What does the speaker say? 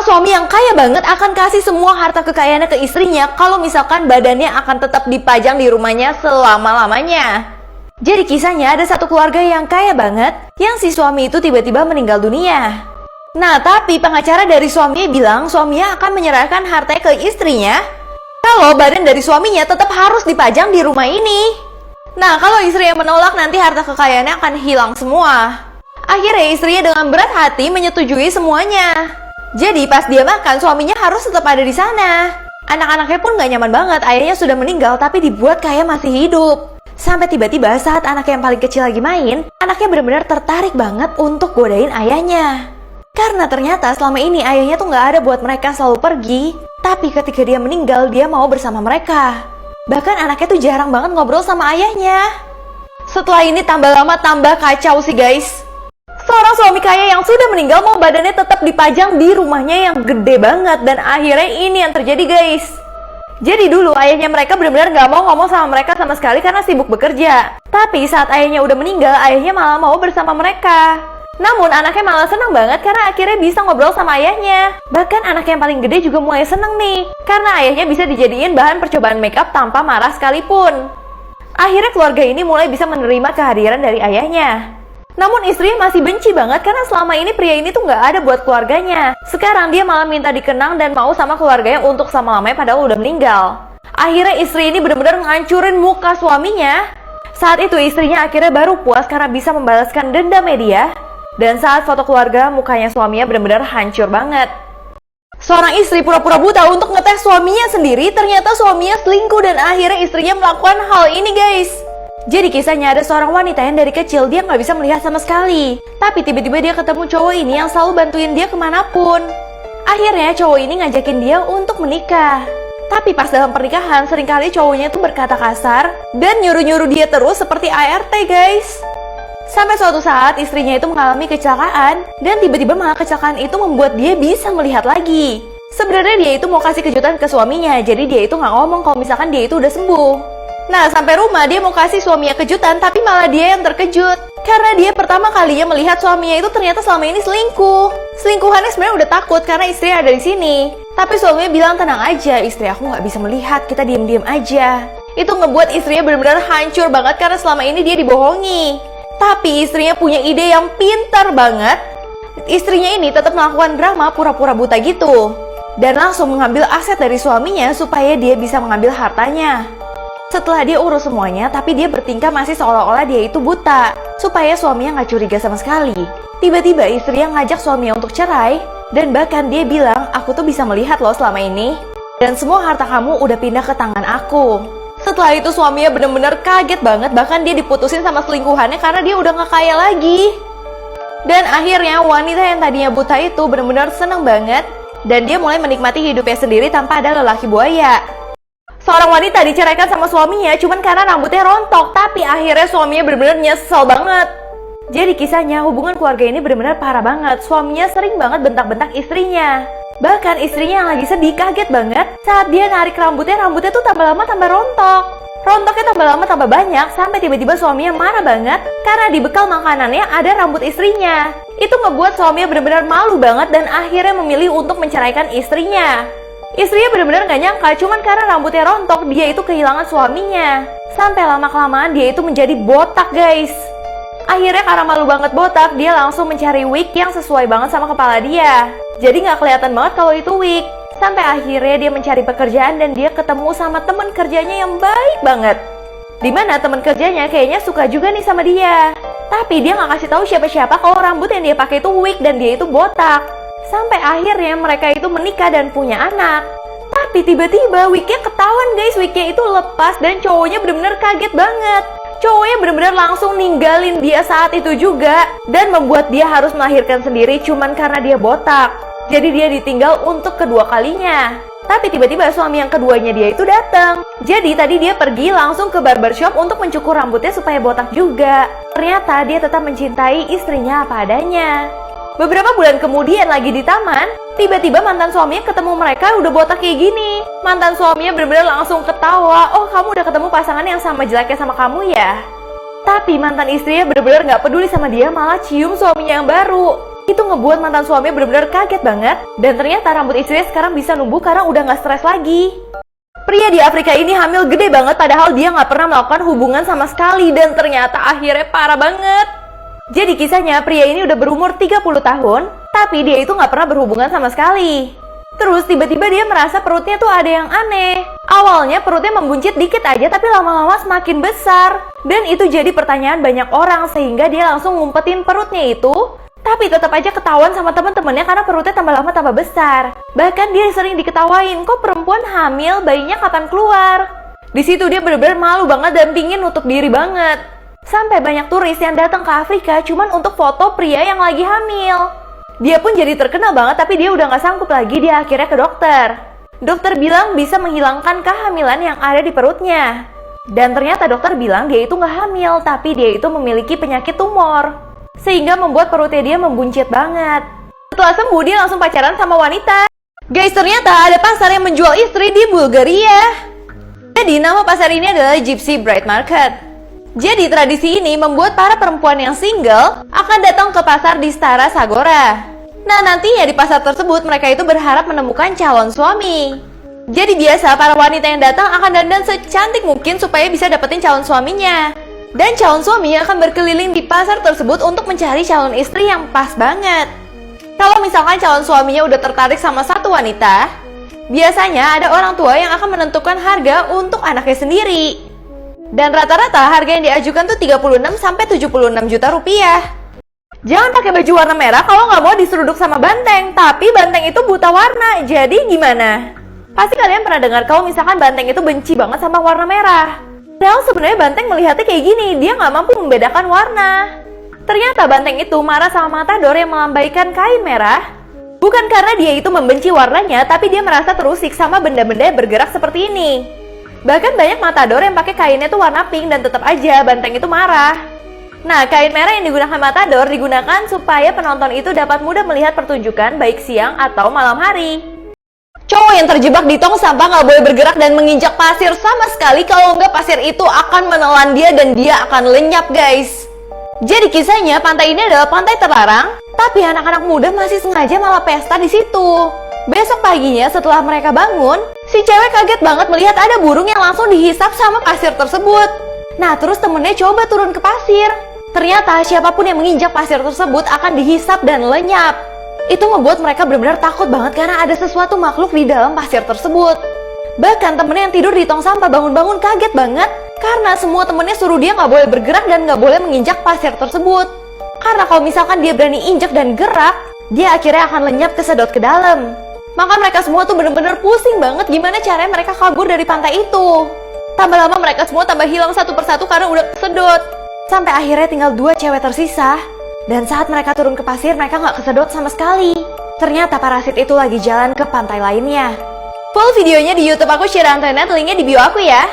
suami yang kaya banget akan kasih semua harta kekayaannya ke istrinya kalau misalkan badannya akan tetap dipajang di rumahnya selama-lamanya. Jadi kisahnya ada satu keluarga yang kaya banget, yang si suami itu tiba-tiba meninggal dunia. Nah, tapi pengacara dari suaminya bilang suaminya akan menyerahkan hartanya ke istrinya kalau badan dari suaminya tetap harus dipajang di rumah ini. Nah, kalau istrinya menolak nanti harta kekayaannya akan hilang semua. Akhirnya istrinya dengan berat hati menyetujui semuanya. Jadi pas dia makan suaminya harus tetap ada di sana. Anak-anaknya pun gak nyaman banget, ayahnya sudah meninggal tapi dibuat kayak masih hidup. Sampai tiba-tiba saat anak yang paling kecil lagi main, anaknya benar-benar tertarik banget untuk godain ayahnya. Karena ternyata selama ini ayahnya tuh gak ada buat mereka selalu pergi, tapi ketika dia meninggal dia mau bersama mereka. Bahkan anaknya tuh jarang banget ngobrol sama ayahnya. Setelah ini tambah lama tambah kacau sih guys. Seorang suami kaya yang sudah meninggal mau badannya tetap dipajang di rumahnya yang gede banget, dan akhirnya ini yang terjadi guys. Jadi dulu ayahnya mereka benar-benar gak mau ngomong sama mereka sama sekali karena sibuk bekerja. Tapi saat ayahnya udah meninggal, ayahnya malah mau bersama mereka. Namun anaknya malah senang banget karena akhirnya bisa ngobrol sama ayahnya. Bahkan anak yang paling gede juga mulai seneng nih, karena ayahnya bisa dijadiin bahan percobaan makeup tanpa marah sekalipun. Akhirnya keluarga ini mulai bisa menerima kehadiran dari ayahnya. Namun istrinya masih benci banget karena selama ini pria ini tuh gak ada buat keluarganya. Sekarang dia malah minta dikenang dan mau sama keluarganya untuk sama-lamanya padahal udah meninggal. Akhirnya istri ini benar-benar ngancurin muka suaminya. Saat itu istrinya akhirnya baru puas karena bisa membalaskan dendamnya dia. Dan saat foto keluarga, mukanya suaminya benar-benar hancur banget. Seorang istri pura-pura buta untuk ngetes suaminya sendiri, ternyata suaminya selingkuh dan akhirnya istrinya melakukan hal ini guys. Jadi kisahnya ada seorang wanita yang dari kecil dia nggak bisa melihat sama sekali. Tapi tiba-tiba dia ketemu cowok ini yang selalu bantuin dia kemanapun. Akhirnya cowok ini ngajakin dia untuk menikah. Tapi pas dalam pernikahan seringkali cowoknya itu berkata kasar dan nyuruh-nyuruh dia terus seperti ART guys. Sampai suatu saat istrinya itu mengalami kecelakaan dan tiba-tiba malah kecelakaan itu membuat dia bisa melihat lagi. Sebenarnya dia itu mau kasih kejutan ke suaminya, jadi dia itu nggak ngomong kalau misalkan dia itu udah sembuh. Nah, sampai rumah dia mau kasih suaminya kejutan, tapi malah dia yang terkejut. Karena dia pertama kalinya melihat suaminya itu ternyata selama ini selingkuh. Selingkuhannya sebenarnya udah takut karena istrinya ada di sini. Tapi suaminya bilang tenang aja, istri aku nggak bisa melihat, kita diem-diem aja. Itu ngebuat istrinya benar-benar hancur banget karena selama ini dia dibohongi. Tapi istrinya punya ide yang pintar banget. Istrinya ini tetap melakukan drama pura-pura buta gitu. Dan langsung mengambil aset dari suaminya supaya dia bisa mengambil hartanya. Setelah dia urus semuanya, tapi dia bertingkah masih seolah-olah dia itu buta, supaya suaminya nggak curiga sama sekali. Tiba-tiba istrinya ngajak suaminya untuk cerai, dan bahkan dia bilang, aku tuh bisa melihat loh selama ini, dan semua harta kamu udah pindah ke tangan aku. Setelah itu suaminya bener-bener kaget banget, bahkan dia diputusin sama selingkuhannya karena dia udah nggak kaya lagi. Dan akhirnya wanita yang tadinya buta itu bener-bener seneng banget, dan dia mulai menikmati hidupnya sendiri tanpa ada lelaki buaya. Seorang wanita diceraikan sama suaminya cuman karena rambutnya rontok, tapi akhirnya suaminya benar-benar nyesel banget. Jadi kisahnya hubungan keluarga ini benar-benar parah banget. Suaminya sering banget bentak-bentak istrinya. Bahkan istrinya yang lagi sedih kaget banget saat dia narik rambutnya tuh tambah lama tambah rontok. Rontoknya tambah lama tambah banyak sampai tiba-tiba suaminya marah banget karena di bekal makanannya ada rambut istrinya. Itu ngebuat suaminya benar-benar malu banget dan akhirnya memilih untuk menceraikan istrinya. Istrinya benar-benar gak nyangka cuman karena rambutnya rontok dia itu kehilangan suaminya. Sampai lama-kelamaan dia itu menjadi botak guys. Akhirnya karena malu banget botak, dia langsung mencari wig yang sesuai banget sama kepala dia. Jadi gak kelihatan banget kalau itu wig. Sampai akhirnya dia mencari pekerjaan dan dia ketemu sama teman kerjanya yang baik banget. Dimana teman kerjanya kayaknya suka juga nih sama dia. Tapi dia gak kasih tahu siapa-siapa kalau rambut yang dia pakai itu wig dan dia itu botak. Sampai akhirnya mereka itu menikah dan punya anak. Tapi tiba-tiba wignya ketahuan guys, wignya itu lepas dan cowoknya benar-benar kaget banget. Cowoknya benar-benar langsung ninggalin dia saat itu juga dan membuat dia harus melahirkan sendiri cuman karena dia botak. Jadi dia ditinggal untuk kedua kalinya. Tapi tiba-tiba suami yang keduanya dia itu datang. Jadi tadi dia pergi langsung ke barbershop untuk mencukur rambutnya supaya botak juga. Ternyata dia tetap mencintai istrinya apa adanya. Beberapa bulan kemudian lagi di taman, tiba-tiba mantan suaminya ketemu mereka udah botak kayak gini. Mantan suaminya benar-benar langsung ketawa, oh kamu udah ketemu pasangan yang sama jeleknya sama kamu ya? Tapi mantan istrinya benar-benar gak peduli sama dia, malah cium suaminya yang baru. Itu ngebuat mantan suaminya benar-benar kaget banget. Dan ternyata rambut istrinya sekarang bisa numbuh karena udah gak stres lagi. Pria di Afrika ini hamil gede banget padahal dia gak pernah melakukan hubungan sama sekali. Dan ternyata akhirnya parah banget. Jadi kisahnya pria ini udah berumur 30 tahun, tapi dia itu gak pernah berhubungan sama sekali. Terus tiba-tiba dia merasa perutnya tuh ada yang aneh. Awalnya perutnya membuncit dikit aja tapi lama-lama semakin besar. Dan itu jadi pertanyaan banyak orang sehingga dia langsung ngumpetin perutnya itu. Tapi tetap aja ketahuan sama teman-temannya karena perutnya tambah lama tambah besar. Bahkan dia sering diketawain, kok perempuan hamil bayinya kapan keluar. Di situ dia benar-benar malu banget dan pingin nutup diri banget. Sampai banyak turis yang datang ke Afrika cuman untuk foto pria yang lagi hamil. Dia pun jadi terkenal banget tapi dia udah gak sanggup lagi, dia akhirnya ke dokter. Dokter bilang bisa menghilangkan kehamilan yang ada di perutnya. Dan ternyata dokter bilang dia itu gak hamil tapi dia itu memiliki penyakit tumor. Sehingga membuat perutnya dia membuncit banget. Setelah sembuh dia langsung pacaran sama wanita. Guys, ternyata ada pasar yang menjual istri di Bulgaria. Jadi nama pasar ini adalah Gypsy Bride Market. Jadi tradisi ini membuat para perempuan yang single akan datang ke pasar di Stara Zagora. Nah nantinya di pasar tersebut mereka itu berharap menemukan calon suami. Jadi biasa para wanita yang datang akan dandan secantik mungkin supaya bisa dapetin calon suaminya. Dan calon suami akan berkeliling di pasar tersebut untuk mencari calon istri yang pas banget. Kalau misalkan calon suaminya udah tertarik sama satu wanita, biasanya ada orang tua yang akan menentukan harga untuk anaknya sendiri. Dan rata-rata harga yang diajukan tuh 36-76 juta rupiah. Jangan pakai baju warna merah kalau nggak mau diseruduk sama banteng. Tapi banteng itu buta warna, jadi gimana? Pasti kalian pernah dengar kalau misalkan banteng itu benci banget sama warna merah. Padahal sebenarnya banteng melihatnya kayak gini, dia nggak mampu membedakan warna. Ternyata banteng itu marah sama matador yang melambaikan kain merah. Bukan karena dia itu membenci warnanya, tapi dia merasa terusik sama benda-benda yang bergerak seperti ini. Bahkan banyak matador yang pakai kainnya tuh warna pink dan tetap aja banteng itu marah. Nah, kain merah yang digunakan matador digunakan supaya penonton itu dapat mudah melihat pertunjukan baik siang atau malam hari. Cowok yang terjebak di tong sampah nggak boleh bergerak dan menginjak pasir sama sekali, kalau nggak pasir itu akan menelan dia dan dia akan lenyap guys. Jadi kisahnya pantai ini adalah pantai terlarang, tapi anak-anak muda masih sengaja malah pesta di situ. Besok paginya setelah mereka bangun, si cewek kaget banget melihat ada burung yang langsung dihisap sama pasir tersebut. Nah terus temennya coba turun ke pasir. Ternyata siapapun yang menginjak pasir tersebut akan dihisap dan lenyap. Itu ngebuat mereka benar-benar takut banget karena ada sesuatu makhluk di dalam pasir tersebut. Bahkan temennya yang tidur di tong sampah bangun-bangun kaget banget karena semua temennya suruh dia nggak boleh bergerak dan nggak boleh menginjak pasir tersebut. Karena kalau misalkan dia berani injak dan gerak, dia akhirnya akan lenyap kesedot ke dalam. Maka mereka semua tuh bener-bener pusing banget gimana caranya mereka kabur dari pantai itu. Tambah lama mereka semua tambah hilang satu persatu karena udah kesedot. Sampai akhirnya tinggal 2 cewek tersisa. Dan saat mereka turun ke pasir, mereka nggak kesedot sama sekali. Ternyata parasit itu lagi jalan ke pantai lainnya. Full videonya di YouTube aku Shira Antoinette, linknya di bio aku ya.